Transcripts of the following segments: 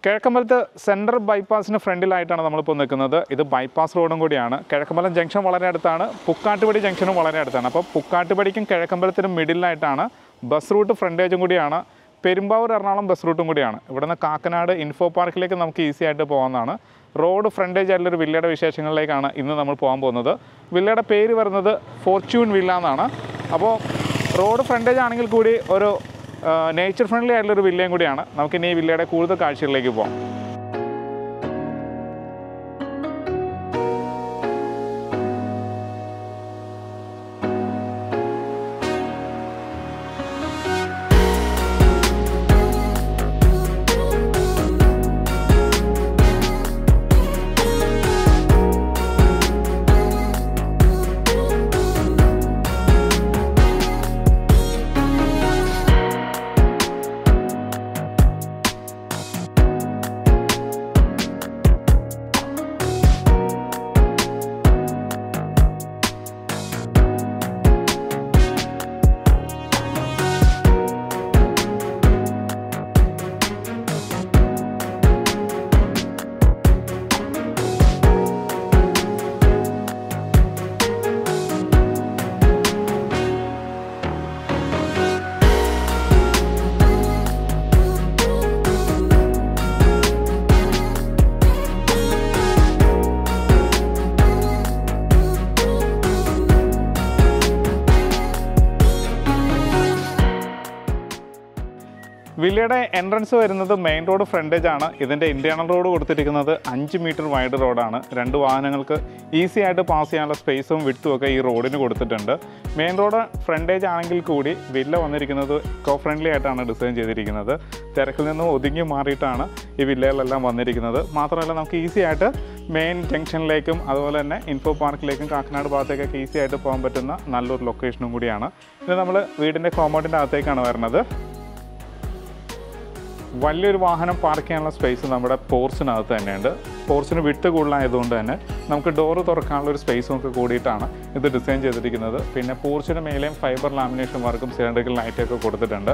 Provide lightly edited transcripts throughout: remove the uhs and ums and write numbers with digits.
കിഴക്കമ്പലത്ത് central ബൈപ്പാസിന് ഫ്രണ്ടിലായിട്ടാണ് നമ്മളിപ്പോൾ നിൽക്കുന്നത്. ഇത് ബൈപ്പാസ് റോഡും കൂടിയാണ്. കിഴക്കമ്പലം ജംഗ്ഷൻ വളരെ അടുത്താണ്, പുക്കാട്ടുപടി ജംഗ്ഷനും വളരെ അടുത്താണ്. അപ്പോൾ പുക്കാട്ടുപടിക്കും കിഴക്കമ്പലത്തിനും മിഡിലായിട്ടാണ്. ബസ് റൂട്ട് ഫ്രണ്ടേജും കൂടിയാണ്. പെരുമ്പാവൂർ എറണാകുളം ബസ് റൂട്ടും കൂടിയാണ്. ഇവിടുന്ന് കാക്കനാട് ഇൻഫോ പാർക്കിലേക്ക് നമുക്ക് ഈസി ആയിട്ട് പോകാവുന്നതാണ്. റോഡ് ഫ്രണ്ടേജ് ആയിട്ടുള്ളൊരു വില്ലയുടെ വിശേഷങ്ങളിലേക്കാണ് ഇന്ന് നമ്മൾ പോകാൻ പോകുന്നത്. വില്ലയുടെ പേര് വരുന്നത് ഫോർച്യൂൺ വില്ല എന്നാണ്. അപ്പോൾ റോഡ് ഫ്രണ്ടേജ് ആണെങ്കിൽ കൂടി ഒരു നേച്ചർ ഫ്രണ്ട്ലി ആയിട്ടുള്ളൊരു വില്ലയും കൂടിയാണ്. നമുക്കിനി ഈ വില്ലയുടെ കൂടുതൽ കാഴ്ചകളിലേക്ക് പോകാം. വില്ലയുടെ എൻട്രൻസ് വരുന്നത് മെയിൻ റോഡ് ഫ്രണ്ടേജ് ആണ്. ഇതിൻ്റെ ഇൻറ്റേർണൽ റോഡ് കൊടുത്തിരിക്കുന്നത് 5 മീറ്റർ വൈഡ് റോഡാണ്. 2 വാഹനങ്ങൾക്ക് ഈസി ആയിട്ട് പാസ് ചെയ്യാനുള്ള സ്പേസും വിഡ്ത്തും ഒക്കെ ഈ റോഡിന് കൊടുത്തിട്ടുണ്ട്. മെയിൻ റോഡ് ഫ്രണ്ടേജ് ആണെങ്കിൽ കൂടി വില്ല വന്നിരിക്കുന്നത് ഇക്കോ ഫ്രണ്ട്ലി ആയിട്ടാണ് ഡിസൈൻ ചെയ്തിരിക്കുന്നത്. തിരക്കിൽ നിന്നും ഒതുങ്ങി മാറിയിട്ടാണ് ഈ വില്ലകളെല്ലാം വന്നിരിക്കുന്നത്. മാത്രമല്ല നമുക്ക് ഈസി ആയിട്ട് മെയിൻ ജംഗ്ഷനിലേക്കും അതുപോലെ തന്നെ ഇൻഫോ പാർക്കിലേക്കും കാക്കനാട് ഭാഗത്തേക്കൊക്കെ ഈസി ആയിട്ട് പോകാൻ പറ്റുന്ന നല്ലൊരു ലൊക്കേഷനും കൂടിയാണ്. ഇത് നമ്മൾ വീടിൻ്റെ കോമ്പൗണ്ടിൻ്റെ അകത്തേക്കാണ് വരുന്നത്. വലിയൊരു വാഹനം പാർക്ക് ചെയ്യാനുള്ള സ്പേസ് നമ്മുടെ പോർച്ചിനകത്ത് തന്നെയുണ്ട്. പോർച്ചിന് വിട്ട് കൂടുതലായതുകൊണ്ട് തന്നെ നമുക്ക് ഡോറ് തുറക്കാനുള്ള ഒരു സ്പേസും ഒക്കെ കൂടിയിട്ടാണ് ഇത് ഡിസൈൻ ചെയ്തിരിക്കുന്നത്. പിന്നെ പോർച്ചിന് മേലെയും ഫൈബർ ലാമിനേഷൻ വർക്കും സിലിണ്ടറിക്കൽ ലൈറ്റൊക്കെ കൊടുത്തിട്ടുണ്ട്.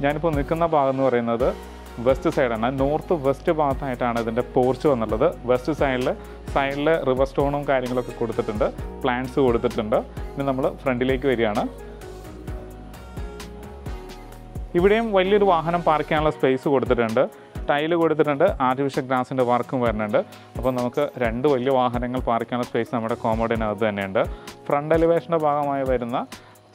ഞാനിപ്പോൾ നിൽക്കുന്ന ഭാഗം എന്ന് പറയുന്നത് വെസ്റ്റ് സൈഡാണ്. നോർത്ത് വെസ്റ്റ് ഭാഗത്തായിട്ടാണ് ഇതിൻ്റെ പോർച്ച് വന്നുള്ളത്. വെസ്റ്റ് സൈഡിൽ റിവർ സ്റ്റോണും കാര്യങ്ങളൊക്കെ കൊടുത്തിട്ടുണ്ട്, പ്ലാന്റ്സ് കൊടുത്തിട്ടുണ്ട്. ഇനി നമ്മൾ ഫ്രണ്ടിലേക്ക് വരികയാണ്. ഇവിടെയും വലിയൊരു വാഹനം പാർക്ക് ചെയ്യാനുള്ള സ്പേസ് കൊടുത്തിട്ടുണ്ട്, ടൈല് കൊടുത്തിട്ടുണ്ട്, ആർട്ടിഫിഷ്യൽ ഗ്രാസിൻ്റെ വർക്കും വരുന്നുണ്ട്. അപ്പോൾ നമുക്ക് 2 വലിയ വാഹനങ്ങൾ പാർക്ക് ചെയ്യാനുള്ള സ്പേസ് നമ്മുടെ കോമോഡിനകത്ത് തന്നെയുണ്ട്. ഫ്രണ്ട് എലിവേഷൻ്റെ ഭാഗമായി വരുന്ന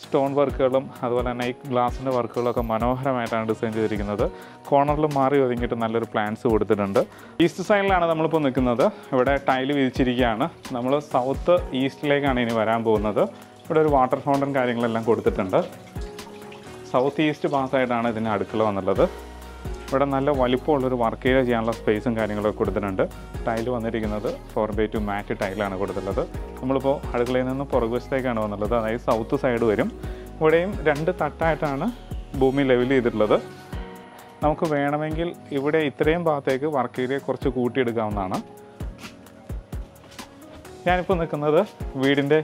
സ്റ്റോൺ വർക്കുകളും അതുപോലെ തന്നെ ഈ ഗ്ലാസിൻ്റെ വർക്കുകളൊക്കെ മനോഹരമായിട്ടാണ് ഡിസൈൻ ചെയ്തിരിക്കുന്നത്. കോർണറിൽ മാറി ഒതുങ്ങിയിട്ട് നല്ലൊരു പ്ലാന്റ്സ് കൊടുത്തിട്ടുണ്ട്. ഈസ്റ്റ് സൈഡിലാണ് നമ്മളിപ്പോൾ നിൽക്കുന്നത്. ഇവിടെ ടൈല് വിരിച്ചിരിക്കുകയാണ്. നമ്മൾ സൗത്ത് ഈസ്റ്റിലേക്കാണ് ഇനി വരാൻ പോകുന്നത്. ഇവിടെ ഒരു വാട്ടർ ഫൗണ്ടൻ കാര്യങ്ങളെല്ലാം കൊടുത്തിട്ടുണ്ട്. സൗത്ത് ഈസ്റ്റ് ഭാഗത്തായിട്ടാണ് ഇതിന് അടുക്കള വന്നുള്ളത്. ഇവിടെ നല്ല വലിപ്പമുള്ളൊരു വർക്ക് ഏരിയ ചെയ്യാനുള്ള സ്പേസും കാര്യങ്ങളൊക്കെ കൊടുത്തിട്ടുണ്ട്. ടൈല് വന്നിരിക്കുന്നത് 4x2 മാറ്റ് ടൈലാണ് കൊടുത്തിട്ടുള്ളത്. നമ്മളിപ്പോൾ അടുക്കളയിൽ നിന്ന് പുറകുവശത്തേക്കാണ് വന്നുള്ളത്, അതായത് സൗത്ത് സൈഡ് വരും. ഇവിടെയും 2 തട്ടായിട്ടാണ് ഭൂമി ലെവൽ ചെയ്തിട്ടുള്ളത്. നമുക്ക് വേണമെങ്കിൽ ഇവിടെ ഇത്രയും ഭാഗത്തേക്ക് വർക്ക് ഏരിയ കുറച്ച് കൂട്ടിയെടുക്കാവുന്നതാണ്. ഞാനിപ്പോൾ നിൽക്കുന്നത് വീടിൻ്റെ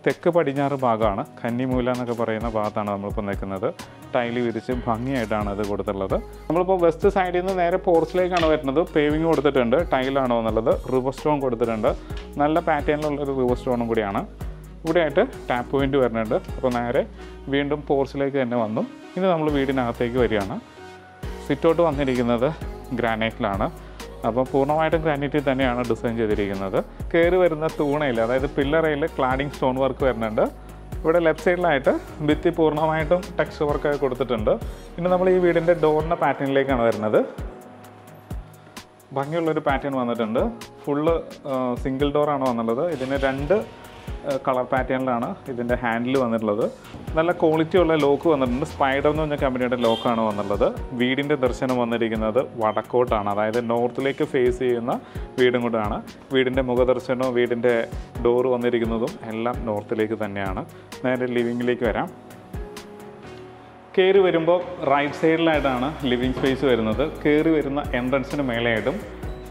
തെക്ക് പടിഞ്ഞാറ് ഭാഗമാണ്. കന്നിമൂല എന്നൊക്കെ പറയുന്ന ഭാഗത്താണ് നമ്മളിപ്പോൾ നിൽക്കുന്നത്. ടൈല് വിരിച്ച് ഭംഗിയായിട്ടാണ് അത് കൊടുത്തിട്ടുള്ളത്. നമ്മളിപ്പോൾ വെസ്റ്റ് സൈഡിൽ നിന്ന് നേരെ പോർച്ചിലേക്കാണ് വരുന്നത്. പേവിങ് കൊടുത്തിട്ടുണ്ട്, ടൈലാണ് വന്നുള്ളത്, റിവർ സ്റ്റോൺ കൊടുത്തിട്ടുണ്ട്. നല്ല പാറ്റേണിലുള്ളൊരു റിവർ സ്റ്റോണും കൂടിയാണ്. ഇവിടെയായിട്ട് ടാപ്പ് പോയിൻറ്റ് വരുന്നുണ്ട്. അപ്പോൾ നേരെ വീണ്ടും പോർച്ചിലേക്ക് തന്നെ വന്നു. ഇനി നമ്മൾ വീടിനകത്തേക്ക് വരികയാണ്. സിറ്റൗട്ട് വന്നിരിക്കുന്നത് ഗ്രാനൈറ്റിലാണ്. അപ്പോൾ പൂർണ്ണമായിട്ടും ഗ്രാനൈറ്റിൽ തന്നെയാണ് ഡിസൈൻ ചെയ്തിരിക്കുന്നത്. കയറി വരുന്ന തൂണയിൽ, അതായത് പില്ലറയിൽ ക്ലാഡിങ് സ്റ്റോൺ വർക്ക് വരുന്നുണ്ട്. ഇവിടെ ലെഫ്റ്റ് സൈഡിലായിട്ട് ഭിത്തി പൂർണ്ണമായിട്ടും ടെക്സ്ചർ വർക്കൊക്കെ കൊടുത്തിട്ടുണ്ട്. ഇനി നമ്മൾ ഈ വീടിൻ്റെ ഡോറിൻ്റെ പാറ്റേണിലേക്കാണ് വരുന്നത്. ഭംഗിയുള്ളൊരു പാറ്റേൺ വന്നിട്ടുണ്ട്. ഫുള്ള് സിംഗിൾ ഡോറാണ് വന്നുള്ളത്. ഇതിന് 2 കളർ പാറ്റേണിലാണ് ഇതിൻ്റെ ഹാൻഡിൽ വന്നിട്ടുള്ളത്. നല്ല ക്വാളിറ്റി ഉള്ള ലോക്ക് വന്നിട്ടുണ്ട്. സ്പൈഡർ എന്ന് പറഞ്ഞ കമ്പനിയുടെ ലോക്കാണ് വന്നിട്ടുള്ളത്. വീടിൻ്റെ ദർശനം വന്നിരിക്കുന്നത് വടക്കോട്ടാണ്, അതായത് നോർത്തിലേക്ക് ഫേസ് ചെയ്യുന്ന വീടും കൂടാണ്. വീടിൻ്റെ മുഖദർശനവും വീടിൻ്റെ ഡോറ് വന്നിരിക്കുന്നതും എല്ലാം നോർത്തിലേക്ക് തന്നെയാണ്. നേരെ ലിവിങ്ങിലേക്ക് വരാം. കയറി വരുമ്പോൾ റൈറ്റ് സൈഡിലായിട്ടാണ് ലിവിങ് സ്പേസ് വരുന്നത്. കയറി വരുന്ന എൻട്രൻസിന് മേലെയായിട്ടും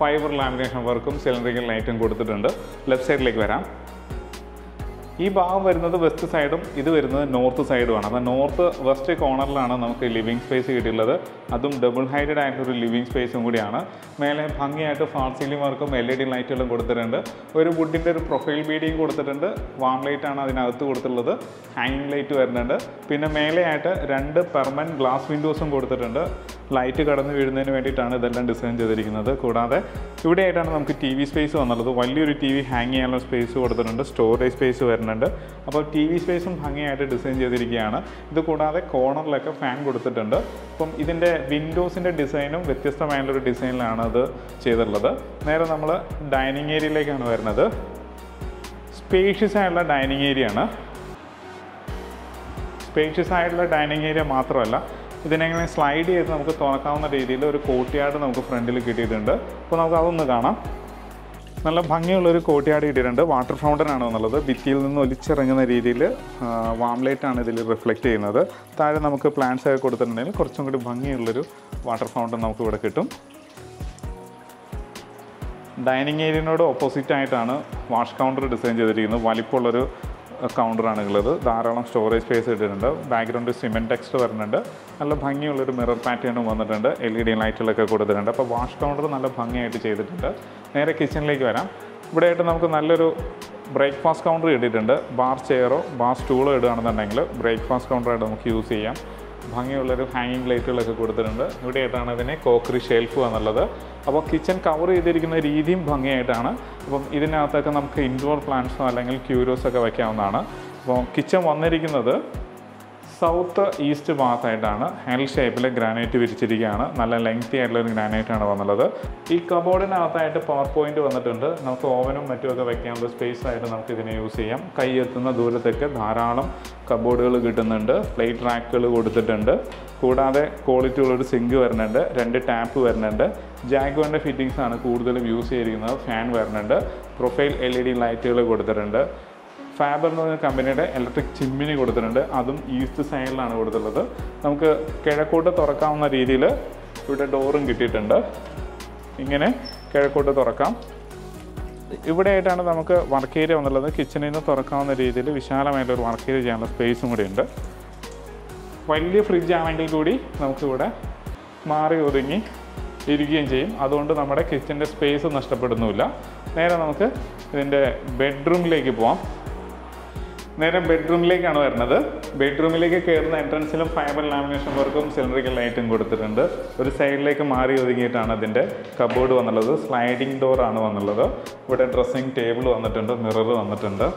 ഫൈബർ ലാമിനേഷൻ വർക്കും സിലിണ്ടറിക്കൽ ലൈറ്റും കൊടുത്തിട്ടുണ്ട്. ലെഫ്റ്റ് സൈഡിലേക്ക് വരാം. ഈ ഭാഗം വരുന്നത് വെസ്റ്റ് സൈഡും ഇത് വരുന്നത് നോർത്ത് സൈഡുമാണ്. അപ്പോൾ നോർത്ത് വെസ്റ്റ് കോർണറിലാണ് നമുക്ക് ലിവിങ് സ്പേസ് കിട്ടിയുള്ളത്. അതും ഡബിൾ ഹൈറ്റഡ് ആയിട്ടൊരു ലിവിങ് സ്പേസും കൂടിയാണ്. മേലെ ഭംഗിയായിട്ട് ഫാൾ സീലിംഗ് വർക്കും LED ലൈറ്റുകളും കൊടുത്തിട്ടുണ്ട്. ഒരു വുഡിൻ്റെ ഒരു പ്രൊഫൈൽ ബീഡിയും കൊടുത്തിട്ടുണ്ട്. വാം ലൈറ്റാണ് അതിനകത്ത് കൊടുത്തിട്ടുള്ളത്. ഹാങ്ങിങ് ലൈറ്റ് വരുന്നുണ്ട്. പിന്നെ മേലെയായിട്ട് 2 പെർമനൻറ്റ് ഗ്ലാസ് വിൻഡോസും കൊടുത്തിട്ടുണ്ട്. ലൈറ്റ് കടന്നു വീഴുന്നതിന് വേണ്ടിയിട്ടാണ് ഇതെല്ലാം ഡിസൈൻ ചെയ്തിരിക്കുന്നത്. കൂടാതെ ഇവിടെയായിട്ടാണ് നമുക്ക് TV സ്പേസ് വന്നുള്ളത്. വലിയൊരു TV ഹാങ് ചെയ്യാനുള്ള സ്പേസ് കൊടുത്തിട്ടുണ്ട്. സ്റ്റോറേജ് സ്പേസ് വരുന്നുണ്ട്. അപ്പോൾ TV സ്പേസും ഭംഗിയായിട്ട് ഡിസൈൻ ചെയ്തിരിക്കുകയാണ്. ഇത് കൂടാതെ കോർണറിലൊക്കെ ഫാൻ കൊടുത്തിട്ടുണ്ട്. അപ്പം ഇതിൻ്റെ വിൻഡോസിൻ്റെ ഡിസൈനും വ്യത്യസ്തമായുള്ളൊരു ഡിസൈനിലാണ് അത് ചെയ്തിട്ടുള്ളത്. നേരെ നമ്മൾ ഡൈനിങ് ഏരിയയിലേക്കാണ് വരുന്നത്. സ്പേഷ്യസ് ആയിട്ടുള്ള ഡൈനിങ് ഏരിയ ആണ്. സ്പേഷ്യസ് ആയിട്ടുള്ള ഡൈനിങ് ഏരിയ മാത്രമല്ല, ഇതിനെങ്ങനെ സ്ലൈഡ് ചെയ്ത് നമുക്ക് തുറക്കാവുന്ന രീതിയിൽ ഒരു കോർട്ട്യാർഡ് നമുക്ക് ഫ്രണ്ടിൽ കിട്ടിയിട്ടുണ്ട്. അപ്പോൾ നമുക്ക് അതൊന്ന് കാണാം. നല്ല ഭംഗിയുള്ളൊരു കോർട്ട്യാർഡ് കിട്ടിയിട്ടുണ്ട്. വാട്ടർ ഫൗണ്ടൻ ആണ് എന്നുള്ളത്. ഭിത്തിയിൽ നിന്ന് ഒലിച്ചിറങ്ങുന്ന രീതിയിൽ വാം ലൈറ്റാണ് ഇതിൽ റിഫ്ലക്റ്റ് ചെയ്യുന്നത്. താഴെ നമുക്ക് പ്ലാന്റ്സ് ഒക്കെ കൊടുത്തിട്ടുണ്ടെങ്കിൽ കുറച്ചും കൂടി ഭംഗിയുള്ളൊരു വാട്ടർ ഫൗണ്ടൻ നമുക്ക് ഇവിടെ കിട്ടും. ഡൈനിങ് ഏരിയനോട് ഓപ്പോസിറ്റായിട്ടാണ് വാഷ് കൗണ്ടർ ഡിസൈൻ ചെയ്തിരിക്കുന്നത്. വലിപ്പമുള്ളൊരു കൗണ്ടറാണ് ഉള്ളത്. ധാരാളം സ്റ്റോറേജ് സ്പേസ് ഇട്ടിട്ടുണ്ട്. ബാക്ക്ഗ്രൗണ്ട് സിമെൻറ്റ് ടെക്സ്റ്റ് വരുന്നുണ്ട്. നല്ല ഭംഗിയുള്ളൊരു മിറർ പാറ്റേണും വന്നിട്ടുണ്ട്. LED ലൈറ്റുകളൊക്കെ കൊടുത്തിട്ടുണ്ട്. അപ്പോൾ വാഷ് കൗണ്ടർ നല്ല ഭംഗിയായിട്ട് ചെയ്തിട്ടുണ്ട്. നേരെ കിച്ചണിലേക്ക് വരാം. ഇവിടെയായിട്ട് നമുക്ക് നല്ലൊരു ബ്രേക്ക്ഫാസ്റ്റ് കൗണ്ടർ കിട്ടിയിട്ടുണ്ട്. ബാർ ചെയറോ ബാർ സ്റ്റൂളോ ഇടുകയാണെന്നുണ്ടെങ്കിൽ ബ്രേക്ക്ഫാസ്റ്റ് കൗണ്ടറായിട്ട് നമുക്ക് യൂസ് ചെയ്യാം. ഭംഗിയുള്ളൊരു ഹാങ്ങിങ് ലൈറ്റുകളൊക്കെ കൊടുത്തിട്ടുണ്ട്. ഇവിടെയായിട്ടാണ് ഇതിനെ കോക്കറി ഷെൽഫ് എന്നുള്ളത്. അപ്പോൾ കിച്ചൺ കവർ ചെയ്തിരിക്കുന്ന രീതിയും ഭംഗിയായിട്ടാണ്. അപ്പം ഇതിനകത്തൊക്കെ നമുക്ക് ഇൻഡോർ പ്ലാന്റ്സോ അല്ലെങ്കിൽ ക്യൂരോസൊക്കെ വയ്ക്കാവുന്നതാണ്. അപ്പോൾ കിച്ചൺ വന്നിരിക്കുന്നത് സൗത്ത് ഈസ്റ്റ് ഭാഗത്തായിട്ടാണ്. എൽ ഷേപ്പിൽ ഗ്രാനൈറ്റ് വിരിച്ചിരിക്കുകയാണ്. നല്ല ലെങ്തി ആയിട്ടുള്ളൊരു ഗ്രാനൈറ്റാണ് വന്നുള്ളത്. ഈ കബോർഡിനകത്തായിട്ട് പവർ പോയിന്റ് വന്നിട്ടുണ്ട്. നമുക്ക് ഓവനും മറ്റുമൊക്കെ വെക്കാനുള്ള സ്പേസ് ആയിട്ട് നമുക്ക് ഇതിനെ യൂസ് ചെയ്യാം. കൈ എത്തുന്ന ദൂരത്തൊക്കെ ധാരാളം കബോർഡുകൾ കിട്ടുന്നുണ്ട്. പ്ലേറ്റ് റാക്കുകൾ കൊടുത്തിട്ടുണ്ട്. കൂടാതെ ക്വാളിറ്റി ഉള്ളൊരു സിങ്ക് വരുന്നുണ്ട്. 2 ടാപ്പ് വരുന്നുണ്ട്. ജാഗ്വാറിൻ്റെ ഫിറ്റിങ്സ് ആണ് കൂടുതലും യൂസ് ചെയ്തിരിക്കുന്നത്. ഫാൻ വരുന്നുണ്ട്. പ്രൊഫൈൽ LED ലൈറ്റുകൾ കൊടുത്തിട്ടുണ്ട്. ഫാബർ എന്ന് പറഞ്ഞ കമ്പനിയുടെ ഇലക്ട്രിക് ചിമ്മിനി കൊടുത്തിട്ടുണ്ട്. അതും ഈസ്റ്റ് സൈഡിലാണ് കൊടുത്തിട്ടുള്ളത്. നമുക്ക് കിഴക്കോട്ട് തുറക്കാവുന്ന രീതിയിൽ ഇവിടെ ഡോറും കിട്ടിയിട്ടുണ്ട്. ഇങ്ങനെ കിഴക്കോട്ട് തുറക്കാം. ഇവിടെയായിട്ടാണ് നമുക്ക് വർക്ക് ഏരിയ വന്നുള്ളത്. കിച്ചണിൽ നിന്ന് തുറക്കാവുന്ന രീതിയിൽ വിശാലമായിട്ടൊരു വർക്ക് ഏരിയ ചെയ്യാനുള്ള സ്പേസും കൂടി ഉണ്ട്. വലിയ ഫ്രിഡ്ജ് ആണെങ്കിൽ കൂടി നമുക്കിവിടെ മാറി ഒതുങ്ങി ഇരിക്കുകയും ചെയ്യും. അതുകൊണ്ട് നമ്മുടെ കിച്ചൻ്റെ സ്പേസ് നഷ്ടപ്പെടുന്നുമില്ല. നേരെ നമുക്ക് ഇതിൻ്റെ ബെഡ്റൂമിലേക്ക് പോവാം. നേരെ ബെഡ്റൂമിലേക്കാണ് വരുന്നത്. ബെഡ്റൂമിലേക്ക് കയറുന്ന എൻട്രൻസിലും ഫൈബർ ലാമിനേഷൻ വർക്കും സിലിണ്ടറിക്കൽ ലൈറ്റും കൊടുത്തിട്ടുണ്ട്. ഒരു സൈഡിലേക്ക് മാറി ഒതുങ്ങിയിട്ടാണ് അതിൻ്റെ കബോർഡ് വന്നുള്ളത്. സ്ലൈഡിംഗ് ഡോറാണ് വന്നുള്ളത്. ഇവിടെ ഡ്രസ്സിംഗ് ടേബിൾ വന്നിട്ടുണ്ട്. മിറർ വന്നിട്ടുണ്ട്.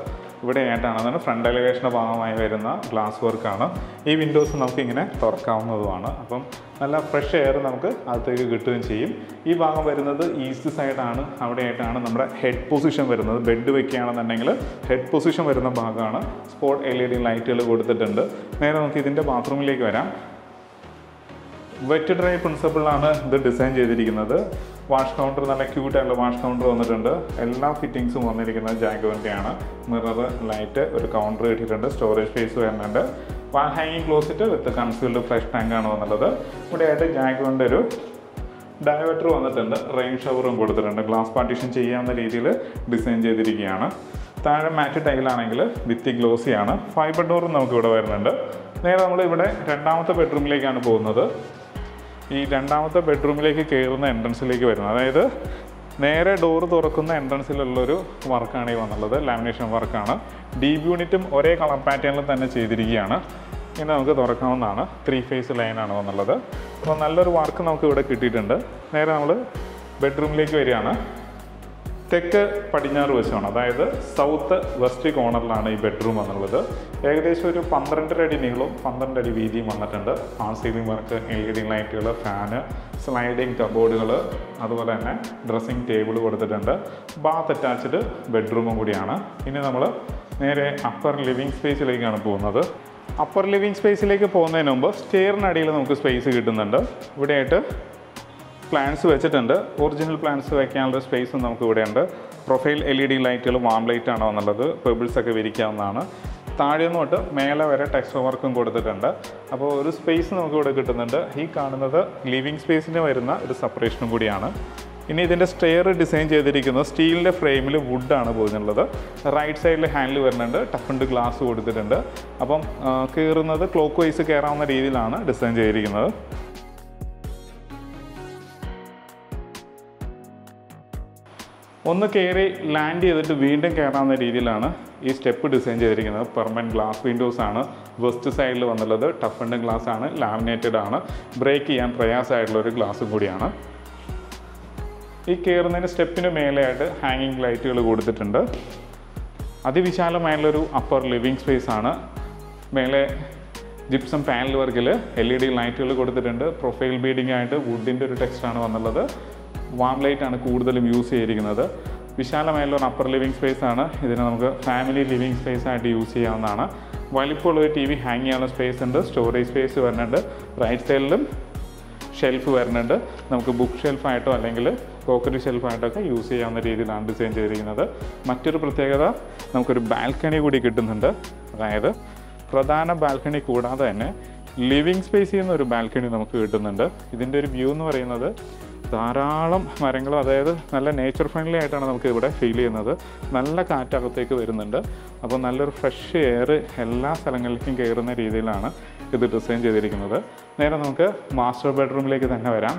ഇവിടെയായിട്ടാണ് ഫ്രണ്ട് എലിവേഷൻ്റെ ഭാഗമായി വരുന്ന ഗ്ലാസ് വർക്കാണ്. ഈ വിൻഡോസ് നമുക്കിങ്ങനെ തുറക്കാവുന്നതുമാണ്. അപ്പം നല്ല ഫ്രഷ് എയർ നമുക്ക് അകത്തേക്ക് കിട്ടുകയും ചെയ്യും. ഈ ഭാഗം വരുന്നത് ഈസ്റ്റ് സൈഡാണ്. അവിടെയായിട്ടാണ് നമ്മുടെ ഹെഡ് പൊസിഷൻ വരുന്നത്. ബെഡ് വെക്കുകയാണെന്നുണ്ടെങ്കിൽ ഹെഡ് പൊസിഷൻ വരുന്ന ഭാഗമാണ്. സ്പോട്ട് LED ലൈറ്റുകൾ കൊടുത്തിട്ടുണ്ട്. നേരെ നമുക്ക് ഇതിൻ്റെ ബാത്റൂമിലേക്ക് വരാം. വെറ്റ് ഡ്രൈ പ്രിൻസിപ്പിളാണ് ഇത് ഡിസൈൻ ചെയ്തിരിക്കുന്നത്. വാഷ് കൗണ്ടർ നല്ല ക്യൂട്ടായിട്ടുള്ള വാഷ് കൗണ്ടർ വന്നിട്ടുണ്ട്. എല്ലാ ഫിറ്റിങ്സും വന്നിരിക്കുന്നത് ജാഗ്വാറിൻ്റെയാണ്. മിറർ, ലൈറ്റ്, ഒരു കൗണ്ടർ കിട്ടിയിട്ടുണ്ട്. സ്റ്റോറേജ് സ്പേസ് വരുന്നുണ്ട്. വാൾ ഹാങ്ങിങ് ക്ലോസറ്റ് വിത്ത് കൺസീൽഡ് ഫ്ലഷ് ടാങ്കാണ് വന്നുള്ളത്. ഇവിടെയായിട്ട് ജാഗ്വാറിൻ്റെ ഒരു ഡയവേറ്റർ വന്നിട്ടുണ്ട്. റെയിൻ ഷവറും കൊടുത്തിട്ടുണ്ട്. ഗ്ലാസ് പാർട്ടീഷൻ ചെയ്യാവുന്ന രീതിയിൽ ഡിസൈൻ ചെയ്തിരിക്കുകയാണ്. താഴെ മാറ്റ് ടൈലാണെങ്കിൽ ഭിത്തി ഗ്ലോസിയാണ്. ഫൈബർ ഡോറും നമുക്കിവിടെ വരുന്നുണ്ട്. നേരെ നമ്മൾ ഇവിടെ രണ്ടാമത്തെ ബെഡ്റൂമിലേക്കാണ് പോകുന്നത്. ഈ രണ്ടാമത്തെ ബെഡ്റൂമിലേക്ക് കയറുന്ന എൻട്രൻസിലേക്ക് വരുന്നത്, അതായത് നേരെ ഡോറ് തുറക്കുന്ന എൻട്രൻസിലുള്ളൊരു വർക്കാണ് ഈ വന്നുള്ളത്. ലാമിനേഷൻ വർക്കാണ്. DB യൂണിറ്റും ഒരേ കളർ പാറ്റേണിൽ തന്നെ ചെയ്തിരിക്കുകയാണ്. ഇനി നമുക്ക് തുറക്കാവുന്നതാണ്. 3 ഫേസ് ലൈനാണ് വന്നുള്ളത്. അപ്പോൾ നല്ലൊരു വർക്ക് നമുക്ക് ഇവിടെ കിട്ടിയിട്ടുണ്ട്. നേരെ നമ്മൾ ബെഡ്റൂമിലേക്ക് വരികയാണ്. തെക്ക് പടിഞ്ഞാറ് വശമാണ്, അതായത് സൗത്ത് വെസ്റ്റ് കോർണറിലാണ് ഈ ബെഡ്റൂം വന്നുള്ളത്. ഏകദേശം ഒരു 12.5 അടി നീളവും 12 അടി വീതിയും വന്നിട്ടുണ്ട്. ഫാൾ സീലിംഗ് വർക്ക്, LED ലൈറ്റുകൾ, ഫാന്, സ്ലൈഡിങ് കബോർഡുകൾ, അതുപോലെ തന്നെ ഡ്രസ്സിംഗ് ടേബിൾ കൊടുത്തിട്ടുണ്ട്. ബാത്ത് അറ്റാച്ച്ഡ് ബെഡ്റൂമും കൂടിയാണ്. ഇനി നമ്മൾ നേരെ അപ്പർ ലിവിങ് സ്പേസിലേക്കാണ് പോകുന്നത്. അപ്പർ ലിവിങ് സ്പേസിലേക്ക് പോകുന്നതിന് മുമ്പ് സ്റ്റെയറിനടിയിൽ നമുക്ക് സ്പേസ് കിട്ടുന്നുണ്ട്. ഇവിടെയായിട്ട് പ്ലാന്റ്സ് വെച്ചിട്ടുണ്ട്. ഒറിജിനൽ പ്ലാന്റ്സ് വയ്ക്കാനുള്ള സ്പേസും നമുക്ക് ഇവിടെയുണ്ട്. പ്രൊഫൈൽ LED ലൈറ്റുകൾ വാം ലൈറ്റാണ് വന്നുള്ളത്. പെബിൾസൊക്കെ വിരിക്കാവുന്നതാണ്. താഴെ നിന്ന് തൊട്ട് മേലെ വരെ ടെക്സ്ചർ വർക്കും കൊടുത്തിട്ടുണ്ട്. അപ്പോൾ ഒരു സ്പേസ് നമുക്ക് ഇവിടെ കിട്ടുന്നുണ്ട്. ഈ കാണുന്നത് ലിവിങ് സ്പേസിന് വരുന്ന ഒരു സെപ്പറേഷനും കൂടിയാണ്. ഇനി ഇതിൻ്റെ സ്റ്റെയർ ഡിസൈൻ ചെയ്തിരിക്കുന്നത് സ്റ്റീലിൻ്റെ ഫ്രെയിമിൽ വുഡാണ് പോയിട്ടുള്ളത്. റൈറ്റ് സൈഡിൽ ഹാൻഡിൽ വരുന്നുണ്ട്, ടഫൻഡ് ഗ്ലാസ് കൊടുത്തിട്ടുണ്ട്. അപ്പം കയറുന്നത് ക്ലോക്ക് വൈസ് കയറാവുന്ന രീതിയിലാണ് ഡിസൈൻ ചെയ്തിരിക്കുന്നത്. ഒന്ന് കയറി ലാൻഡ് ചെയ്തിട്ട് വീണ്ടും കയറാവുന്ന രീതിയിലാണ് ഈ സ്റ്റെപ്പ് ഡിസൈൻ ചെയ്തിരിക്കുന്നത്. പെർമനൻറ്റ് ഗ്ലാസ് വിൻഡോസ് ആണ് വെസ്റ്റ് സൈഡിൽ വന്നുള്ളത്. ടഫൻഡ് ഗ്ലാസ് ആണ്, ലാമിനേറ്റഡ് ആണ്, ബ്രേക്ക് ചെയ്യാൻ പ്രയാസമായിട്ടുള്ള ഒരു ഗ്ലാസും കൂടിയാണ്. ഈ കയറുന്നതിന് സ്റ്റെപ്പിന് മേലെയായിട്ട് ഹാങ്ങിങ് ലൈറ്റുകൾ കൊടുത്തിട്ടുണ്ട്. അതിവിശാലമായുള്ളൊരു അപ്പർ ലിവിങ് സ്പേസ് ആണ്. മേലെ ജിപ്സം പാനൽ വർക്കിൽ LED ലൈറ്റുകൾ കൊടുത്തിട്ടുണ്ട്. പ്രൊഫൈൽ ബീഡിംഗ് ആയിട്ട് വുഡിൻ്റെ ഒരു ടെക്സ്റ്റാണ് വന്നുള്ളത്. വാം ലൈറ്റാണ് കൂടുതലും യൂസ് ചെയ്തിരിക്കുന്നത്. വിശാലമായുള്ള ഒരു അപ്പർ ലിവിങ് സ്പേസ് ആണ്. ഇതിന് നമുക്ക് ഫാമിലി ലിവിങ് സ്പേസ് ആയിട്ട് യൂസ് ചെയ്യാവുന്നതാണ്. വലിപ്പമുള്ളൊരു TV ഹാങ് ചെയ്യാനുള്ള സ്പേസ് ഉണ്ട്. സ്റ്റോറേജ് സ്പേസ് വരുന്നുണ്ട്. റൈറ്റ് സൈഡിലും ഷെൽഫ് വരുന്നുണ്ട്. നമുക്ക് ബുക്ക് ഷെൽഫായിട്ടോ അല്ലെങ്കിൽ ക്രോക്കറി ഷെൽഫായിട്ടൊക്കെ യൂസ് ചെയ്യാവുന്ന രീതിയിലാണ് ഡിസൈൻ ചെയ്തിരിക്കുന്നത്. മറ്റൊരു പ്രത്യേകത, നമുക്കൊരു ബാൽക്കണി കൂടി കിട്ടുന്നുണ്ട്. അതായത് പ്രധാന ബാൽക്കണി കൂടാതെ തന്നെ ലിവിങ് സ്പേസിൽ നിന്ന് ഒരു ബാൽക്കണി നമുക്ക് കിട്ടുന്നുണ്ട്. ഇതിൻ്റെ ഒരു വ്യൂ എന്ന് പറയുന്നത് ധാരാളം മരങ്ങളും, അതായത് നല്ല നേച്ചർ ഫ്രണ്ട്ലി ആയിട്ടാണ് നമുക്ക് ഇവിടെ ഫീൽ ചെയ്യുന്നത്. നല്ല കാറ്റകത്തേക്ക് വരുന്നുണ്ട്. അപ്പോൾ നല്ലൊരു ഫ്രഷ് എയർ എല്ലാ സ്ഥലങ്ങളിലേക്കും കയറുന്ന രീതിയിലാണ് ഇത് ഡിസൈൻ ചെയ്തിരിക്കുന്നത്. നേരെ നമുക്ക് മാസ്റ്റർ ബെഡ്റൂമിലേക്ക് തന്നെ വരാം.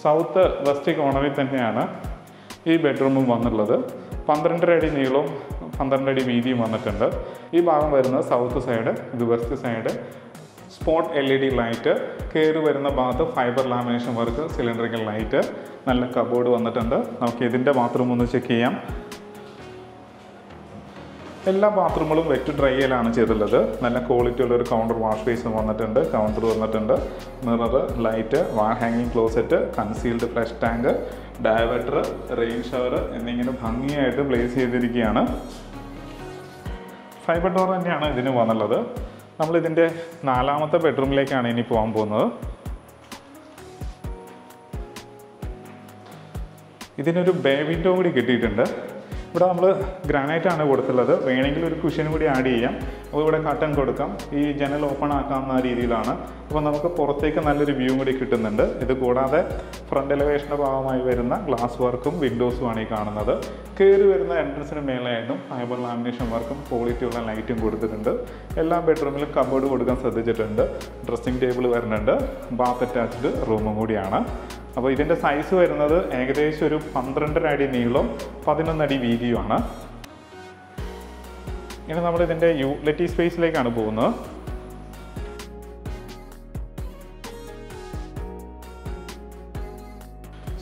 സൗത്ത് വെസ്റ്റ് കോർണറിൽ തന്നെയാണ് ഈ ബെഡ്റൂമും വന്നുള്ളത്. 12.5 അടി നീളവും 12 അടി വീതിയും വന്നിട്ടുണ്ട്. ഈ ഭാഗം വരുന്നത് സൗത്ത് സൈഡ്, ഇത് west side. Spot LED light, കയറി വരുന്ന ഭാഗത്ത് fibre lamination work, cylindrical light, നല്ല കബോർഡ് വന്നിട്ടുണ്ട്. നമുക്ക് ഇതിൻ്റെ ബാത്റൂം ഒന്ന് ചെക്ക് ചെയ്യാം. എല്ലാ ബാത്റൂമുകളും വെറ്റ് ഡ്രൈ ചെയ്യലാണ് ചെയ്തിട്ടുള്ളത്. നല്ല ക്വാളിറ്റി ഉള്ളൊരു കൗണ്ടർ വാഷ് ബേസും വന്നിട്ടുണ്ട്, കൗണ്ടർ വന്നിട്ടുണ്ട്, മിറർ, ലൈറ്റ്, വാൾ ഹാങ്ങിങ് closet, concealed flush tank, diverter, rain shower എന്നിങ്ങനെ ഭംഗിയായിട്ട് പ്ലേസ് ചെയ്തിരിക്കുകയാണ്. ഫൈബർ ഡോർ തന്നെയാണ് ഇതിന് വന്നുള്ളത്. നമ്മളിതിൻ്റെ 4ാമത്തെ ബെഡ്റൂമിലേക്കാണ് ഇനി പോകാൻ പോകുന്നത്. ഇതിനൊരു ബേ വിൻഡോ കൂടി കിട്ടിയിട്ടുണ്ട്. ഇവിടെ നമ്മൾ ഗ്രാനൈറ്റാണ് കൊടുത്തുള്ളത്. വേണമെങ്കിൽ ഒരു കുഷൻ കൂടി ആഡ് ചെയ്യാം. അപ്പോൾ ഇവിടെ കട്ടൻ കൊടുക്കാം. ഈ ജനൽ ഓപ്പൺ ആക്കാവുന്ന രീതിയിലാണ്. അപ്പോൾ നമുക്ക് പുറത്തേക്ക് നല്ലൊരു വ്യൂ കൂടി കിട്ടുന്നുണ്ട്. ഇത് കൂടാതെ ഫ്രണ്ട് എലവേഷൻ്റെ ഭാഗമായി വരുന്ന ഗ്ലാസ് വർക്കും വിൻഡോസുമാണ് ഈ കാണുന്നത്. കയറി വരുന്ന എൻട്രൻസിന് മേലെയായിട്ടും ഫൈബർ ലാമിനേഷൻ വർക്കും ക്വാളിറ്റിയുള്ള ലൈറ്റും കൊടുത്തിട്ടുണ്ട്. എല്ലാ ബെഡ്റൂമിലും കബോർഡ് കൊടുക്കാൻ ശ്രദ്ധിച്ചിട്ടുണ്ട്. ഡ്രസ്സിംഗ് ടേബിൾ വരുന്നുണ്ട്. ബാത്ത് അറ്റാച്ച്ഡ് റൂമും കൂടിയാണ്. അപ്പോൾ ഇതിൻ്റെ സൈസ് വരുന്നത് ഏകദേശം ഒരു 12.5 അടി നീളവും 11 അടി വീതിയുമാണ്. ഇനി നമ്മളിതിൻ്റെ യൂട്ടിലിറ്റി സ്പേസിലേക്കാണ് പോകുന്നത്.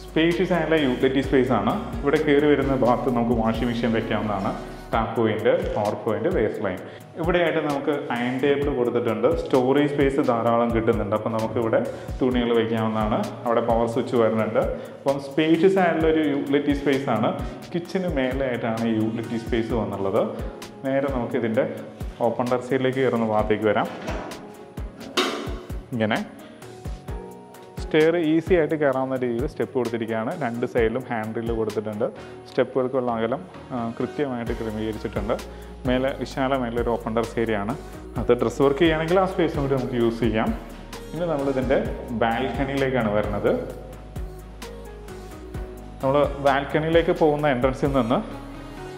സ്പേഷ്യസ് ആയിട്ടുള്ള യൂട്ടിലിറ്റി സ്പേസ് ആണ്. ഇവിടെ കയറി വരുന്ന ഭാഗത്ത് നമുക്ക് വാഷിംഗ് മെഷീൻ വെക്കാവുന്നതാണ്. Tap point, power point, waste line. ഇവിടെയായിട്ട് നമുക്ക് അയൺ ടേബിൾ കൊടുത്തിട്ടുണ്ട്. സ്റ്റോറേജ് സ്പേസ് ധാരാളം കിട്ടുന്നുണ്ട്. അപ്പം നമുക്കിവിടെ തുണികൾ വയ്ക്കാവുന്നതാണ്. അവിടെ പവർ സ്വിച്ച് വരുന്നുണ്ട്. അപ്പം സ്പേഷ്യസ് ആയിട്ടുള്ള ഒരു യൂട്ടിലിറ്റി സ്പേസ് ആണ്. കിച്ചന് മേലെയായിട്ടാണ് ഈ യൂട്ടിലിറ്റി സ്പേസ് വന്നുള്ളത്. നേരെ നമുക്കിതിൻ്റെ ഓപ്പൺ ടെറസിലേക്ക് കയറുന്ന ഭാഗത്തേക്ക് വരാം. ഇങ്ങനെ സ്റ്റെയർ ഈസി ആയിട്ട് കയറാവുന്ന രീതിയിൽ സ്റ്റെപ്പ് കൊടുത്തിരിക്കുകയാണ്. 2 സൈഡിലും ഹാൻഡ് ഡ്രില്ല് കൊടുത്തിട്ടുണ്ട്. സ്റ്റെപ്പുകൾക്കുള്ള അകലം കൃത്യമായിട്ട് ക്രമീകരിച്ചിട്ടുണ്ട്. മേലെ വിശാലമായുള്ളൊരു ഓപ്പൺ ടെറസ് ഏരിയയാണ്. അത് ഡ്രസ് വർക്ക് ചെയ്യുകയാണെങ്കിൽ ആ സ്പേസും കൂടി നമുക്ക് യൂസ് ചെയ്യാം. ഇനി നമ്മളിതിൻ്റെ ബാൽക്കണിയിലേക്കാണ് വരുന്നത്. നമ്മൾ ബാൽക്കണിയിലേക്ക് പോകുന്ന എൻട്രൻസിൽ നിന്ന്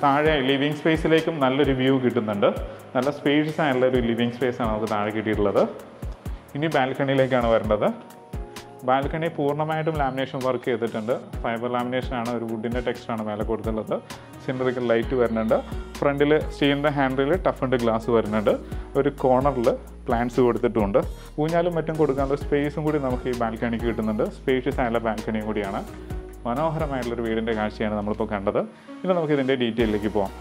താഴെ ലിവിങ് സ്പേസിലേക്കും നല്ലൊരു വ്യൂ കിട്ടുന്നുണ്ട്. നല്ല സ്പേഷ്യസ് ആയിട്ടുള്ള ഒരു ലിവിങ് സ്പേസാണ് നമുക്ക് താഴെ കിട്ടിയിട്ടുള്ളത്. ഇനി ബാൽക്കണിയിലേക്കാണ് വരേണ്ടത്. ബാൽക്കണി പൂർണ്ണമായിട്ടും ലാമിനേഷൻ വർക്ക് ചെയ്തിട്ടുണ്ട്. ഫൈബർ ലാമിനേഷനാണ്, ഒരു വുഡിൻ്റെ ടെക്സ്റ്റാണ് മേലെ കൊടുത്തിട്ടുള്ളത്. സിലിണ്ടറിക്കൽ ലൈറ്റ് വരുന്നുണ്ട്. ഫ്രണ്ടിൽ സ്റ്റീലിൻ്റെ ഹാൻഡിൽ ടഫൻഡ് ഗ്ലാസ് വരുന്നുണ്ട്. ഒരു കോർണറിൽ പ്ലാന്റ്സ് കൊടുത്തിട്ടുമുണ്ട്. ഊഞ്ഞാലും മറ്റും കൊടുക്കാനുള്ള സ്പേസും കൂടി നമുക്ക് ഈ ബാൽക്കണിക്ക് കിട്ടുന്നുണ്ട്. സ്പേഷ്യസ് ആയിട്ടുള്ള ബാൽക്കണിയും കൂടിയാണ്. മനോഹരമായിട്ടുള്ളൊരു വീടിൻ്റെ കാഴ്ചയാണ് നമ്മളിപ്പോൾ കണ്ടത്. ഇനി നമുക്കിതിൻ്റെ ഡീറ്റെയിലേക്ക് പോകാം.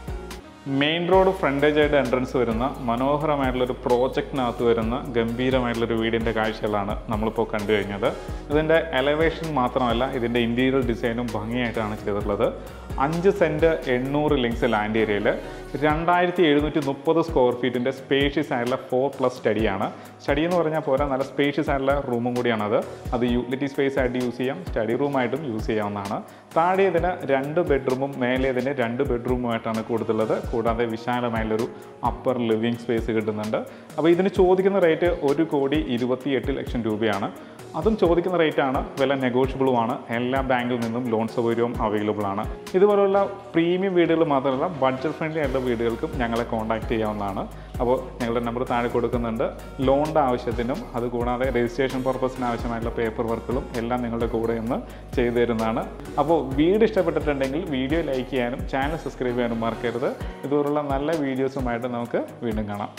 മെയിൻ റോഡ് ഫ്രണ്ടേജ് ആയിട്ട് എൻട്രൻസ് വരുന്ന മനോഹരമായിട്ടുള്ളൊരു പ്രോജക്റ്റിനകത്ത് വരുന്ന ഗംഭീരമായിട്ടുള്ളൊരു വീടിൻ്റെ കാഴ്ചകളാണ് നമ്മളിപ്പോൾ കണ്ടു കഴിഞ്ഞത്. ഇതിൻ്റെ എലവേഷൻ മാത്രമല്ല, ഇതിൻ്റെ ഇൻറ്റീരിയർ ഡിസൈനും ഭംഗിയായിട്ടാണ് ചെയ്തിട്ടുള്ളത്. 5 സെൻറ്റ് 800 ലിങ്സ് ലാൻഡ് ഏരിയയിൽ 2730 സ്ക്വയർ ഫീറ്റിൻ്റെ സ്പേഷ്യസ് ആയിട്ടുള്ള 4+ സ്റ്റഡിയാണ്. സ്റ്റഡി എന്ന് പറഞ്ഞാൽ പോരാ, നല്ല സ്പേഷ്യസ് ആയിട്ടുള്ള റൂമും കൂടിയാണത്. അത് യൂട്ടിലിറ്റി സ്പേസ് ആയിട്ട് യൂസ് ചെയ്യാം, സ്റ്റഡി റൂമായിട്ടും യൂസ് ചെയ്യാവുന്നതാണ്. താഴെ ഇതിന് 2 ബെഡ്റൂമും മേലെ ഇതിന് 2 ബെഡ്റൂമുമായിട്ടാണ് കൊടുത്തുള്ളത്. കൂടാതെ വിശാലമായുള്ളൊരു അപ്പർ ലിവിങ് സ്പേസ് കിട്ടുന്നുണ്ട്. അപ്പോൾ ഇതിന് ചോദിക്കുന്ന റേറ്റ് 1,28 ലക്ഷം രൂപയാണ്. അതും ചോദിക്കുന്ന റേറ്റാണ്, വില നെഗോഷ്യബിളുമാണ്. എല്ലാ ബാങ്കിൽ നിന്നും ലോൺ സൗകര്യവും അവൈലബിൾ ആണ്. ഇതുപോലുള്ള പ്രീമിയം വീടുകൾ മാത്രമല്ല, ബഡ്ജറ്റ് ഫ്രണ്ട്ലി ആയിട്ടുള്ള വീടുകൾക്കും ഞങ്ങളെ കോൺടാക്ട് ചെയ്യാവുന്നതാണ്. അപ്പോൾ ഞങ്ങളുടെ നമ്പർ താഴെ കൊടുക്കുന്നുണ്ട്. ലോണിൻ്റെ ആവശ്യത്തിനും അതുകൂടാതെ രജിസ്ട്രേഷൻ പർപ്പസിന് ആവശ്യമായിട്ടുള്ള പേപ്പർ വർക്കുകളും എല്ലാം നിങ്ങളുടെ കൂടെ ഒന്ന് ചെയ്തു തരുന്നതാണ്. അപ്പോൾ വീഡിയോ ഇഷ്ടപ്പെട്ടിട്ടുണ്ടെങ്കിൽ വീഡിയോ ലൈക്ക് ചെയ്യാനും ചാനൽ സബ്സ്ക്രൈബ് ചെയ്യാനും മറക്കരുത്. ഇതുപോലുള്ള നല്ല വീഡിയോസുമായിട്ട് നമുക്ക് വീണ്ടും കാണാം.